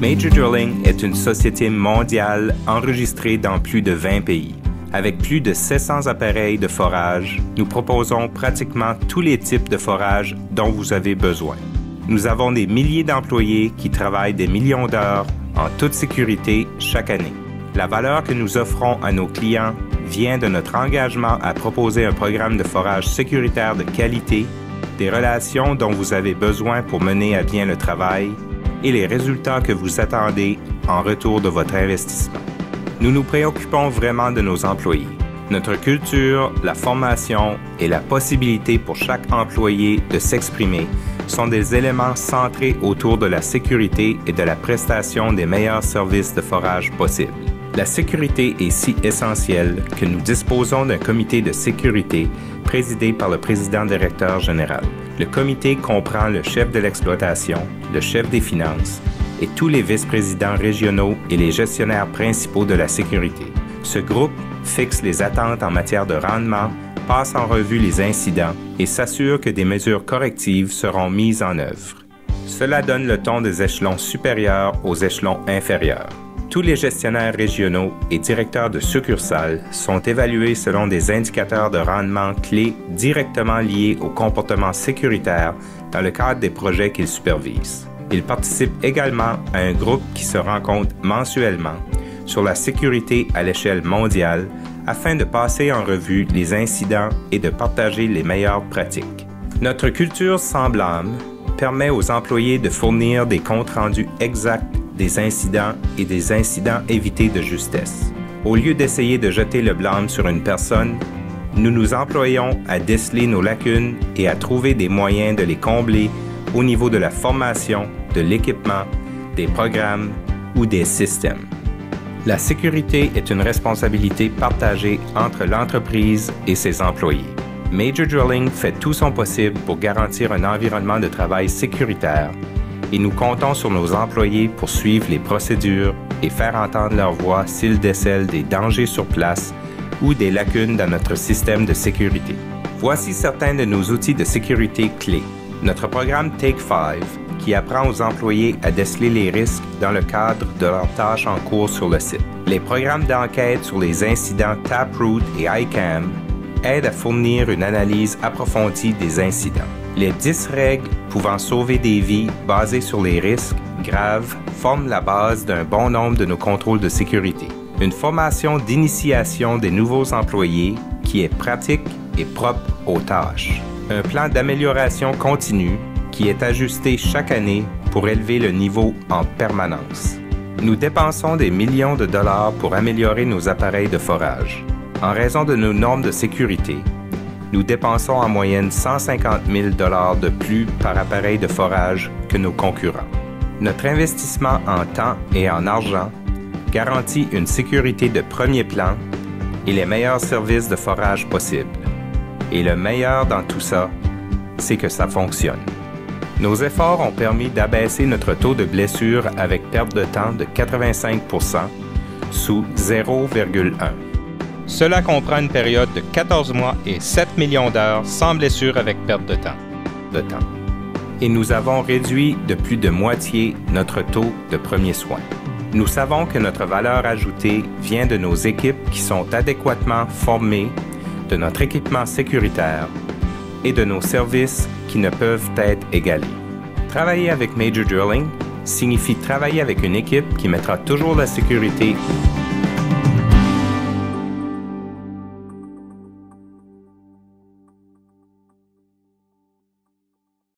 Major Drilling est une société mondiale enregistrée dans plus de 20 pays. Avec plus de 700 appareils de forage, nous proposons pratiquement tous les types de forage dont vous avez besoin. Nous avons des milliers d'employés qui travaillent des millions d'heures en toute sécurité chaque année. La valeur que nous offrons à nos clients vient de notre engagement à proposer un programme de forage sécuritaire de qualité, des relations dont vous avez besoin pour mener à bien le travail et les résultats que vous attendez en retour de votre investissement. Nous nous préoccupons vraiment de nos employés. Notre culture, la formation et la possibilité pour chaque employé de s'exprimer sont des éléments centrés autour de la sécurité et de la prestation des meilleurs services de forage possibles. La sécurité est si essentielle que nous disposons d'un comité de sécurité présidé par le président-directeur général. Le comité comprend le chef de l'exploitation, le chef des finances et tous les vice-présidents régionaux et les gestionnaires principaux de la sécurité. Ce groupe fixe les attentes en matière de rendement, passe en revue les incidents et s'assure que des mesures correctives seront mises en œuvre. Cela donne le ton des échelons supérieurs aux échelons inférieurs. Tous les gestionnaires régionaux et directeurs de succursales sont évalués selon des indicateurs de rendement clés directement liés au comportement sécuritaire dans le cadre des projets qu'ils supervisent. Ils participent également à un groupe qui se rencontre mensuellement sur la sécurité à l'échelle mondiale afin de passer en revue les incidents et de partager les meilleures pratiques. Notre culture sans blâme permet aux employés de fournir des comptes rendus exacts des incidents et des incidents évités de justesse. Au lieu d'essayer de jeter le blâme sur une personne, nous nous employons à déceler nos lacunes et à trouver des moyens de les combler au niveau de la formation, de l'équipement, des programmes ou des systèmes. La sécurité est une responsabilité partagée entre l'entreprise et ses employés. Major Drilling fait tout son possible pour garantir un environnement de travail sécuritaire et nous comptons sur nos employés pour suivre les procédures et faire entendre leur voix s'ils décèlent des dangers sur place ou des lacunes dans notre système de sécurité. Voici certains de nos outils de sécurité clés. Notre programme Take 5, qui apprend aux employés à déceler les risques dans le cadre de leurs tâches en cours sur le site. Les programmes d'enquête sur les incidents Taproot et ICAM aident à fournir une analyse approfondie des incidents. Les 10 règles pouvant sauver des vies basées sur les risques graves forment la base d'un bon nombre de nos contrôles de sécurité. Une formation d'initiation des nouveaux employés qui est pratique et propre aux tâches. Un plan d'amélioration continue qui est ajusté chaque année pour élever le niveau en permanence. Nous dépensons des millions de dollars pour améliorer nos appareils de forage. En raison de nos normes de sécurité, nous dépensons en moyenne 150 000 $ de plus par appareil de forage que nos concurrents. Notre investissement en temps et en argent garantit une sécurité de premier plan et les meilleurs services de forage possibles. Et le meilleur dans tout ça, c'est que ça fonctionne. Nos efforts ont permis d'abaisser notre taux de blessure avec perte de temps de 85 % sous 0,1. Cela comprend une période de 14 mois et 7 millions d'heures sans blessure avec perte de temps. Et nous avons réduit de plus de moitié notre taux de premiers soins. Nous savons que notre valeur ajoutée vient de nos équipes qui sont adéquatement formées, de notre équipement sécuritaire et de nos services qui ne peuvent être égalés. Travailler avec Major Drilling signifie travailler avec une équipe qui mettra toujours la sécurité